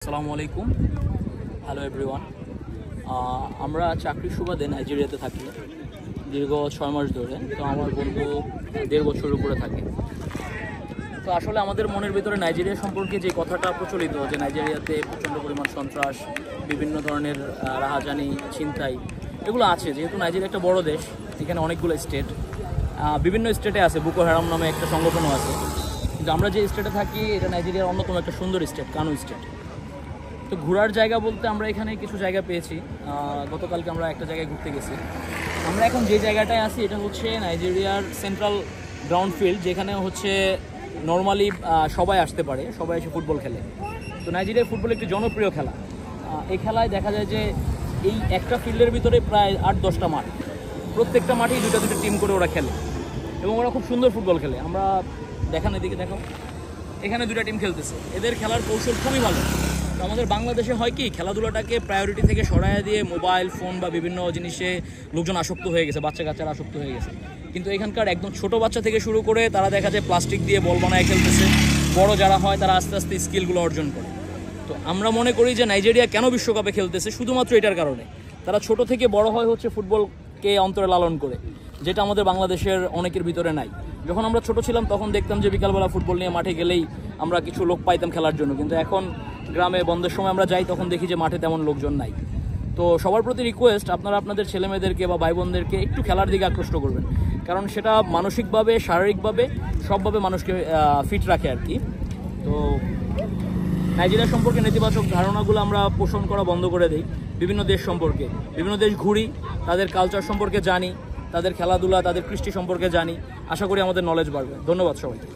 আসসালামু আলাইকুম, hello everyone. আমরা চাকরির সুবাদে নাইজেরিয়াতে থাকি দীর্ঘ 6 মাস ধরে। তো আমার বন্ধু 1.5 বছরের উপরে থাকে। তো আসলে আমাদের মনের ভিতরে নাইজেরিয়া সম্পর্কে যে কথাটা প্রচলিত যে নাইজেরিয়াতে প্রচণ্ড পরিমাণ সন্ত্রাস, বিভিন্ন ধরনের রাহাজানি, ছিনতাই এগুলো আছে। যেহেতু নাইজেরিয়া একটা বড় দেশ, এখানে অনেকগুলো স্টেট, বিভিন্ন স্টেটে আছে, বুকো হারাম নামে একটা সংগঠনও আছে। কিন্তু আমরা যে স্টেটে থাকি এটা নাইজেরিয়ার অন্যতম একটা সুন্দর স্টেট, কানু স্টেট। তো ঘোরার জায়গা বলতে আমরা এখানে কিছু জায়গা পেয়েছি। গতকালকে আমরা একটা জায়গায় ঘুরতে গেছি। আমরা এখন যে জায়গাটায় আছি এটা হচ্ছে নাইজেরিয়ার সেন্ট্রাল গ্রাউন্ড ফিল্ড, যেখানে হচ্ছে নর্মালি সবাই আসতে পারে, সবাই এসে ফুটবল খেলে। তো নাইজেরিয়ার ফুটবল একটি জনপ্রিয় খেলা। এই খেলায় দেখা যায় যে এই একটা ফিল্ডের ভিতরে প্রায় 8-10টা মাঠ, প্রত্যেকটা মাঠেই দুটো টিম করে ওরা খেলে এবং ওরা খুব সুন্দর ফুটবল খেলে। আমরা দেখান, এদিকে দেখো, এখানে 2টা টিম খেলতেছে। এদের খেলার কৌশল খুবই ভালো। তো আমাদের বাংলাদেশে হয় কি, খেলাধুলাটাকে প্রায়োরিটি থেকে সরাইয়া দিয়ে মোবাইল ফোন বা বিভিন্ন জিনিসে লোকজন আসক্ত হয়ে গেছে, বাচ্চা কাচ্চারা আসক্ত হয়ে গেছে। কিন্তু এখানকার একদম ছোট বাচ্চা থেকে শুরু করে তারা দেখা যায় প্লাস্টিক দিয়ে বল বানায় খেলতেছে। বড় যারা হয় তারা আস্তে আস্তে স্কিলগুলো অর্জন করে। তো আমরা মনে করি যে নাইজেরিয়া কেন বিশ্বকাপে খেলতেছে শুধুমাত্র এটার কারণে। তারা ছোট থেকে বড় হয় হচ্ছে ফুটবলকে অন্তরে লালন করে, যেটা আমাদের বাংলাদেশের অনেকের ভিতরে নাই। যখন আমরা ছোট ছিলাম তখন দেখতাম যে বিকালবেলা ফুটবল নিয়ে মাঠে গেলেই আমরা কিছু লোক পাইতাম খেলার জন্য, কিন্তু এখন গ্রামে বন্ধের সময় আমরা যাই তখন দেখি যে মাঠে তেমন লোকজন নাই। তো সবার প্রতি রিকোয়েস্ট, আপনারা আপনাদের ছেলেমেয়েদেরকে বা ভাই বোনদেরকে একটু খেলার দিকে আকৃষ্ট করবেন, কারণ সেটা মানসিকভাবে, শারীরিকভাবে, সবভাবে মানুষকে ফিট রাখে আর কি। তো নাইজেরিয়া সম্পর্কে নেতিবাচক ধারণাগুলো আমরা পোষণ করা বন্ধ করে দিই। বিভিন্ন দেশ সম্পর্কে, বিভিন্ন দেশ ঘুরি, তাদের কালচার সম্পর্কে জানি, তাদের খেলাধুলা, তাদের কৃষ্টি সম্পর্কে জানি। আশা করি আমাদের নলেজ বাড়বে। ধন্যবাদ সবাইকে।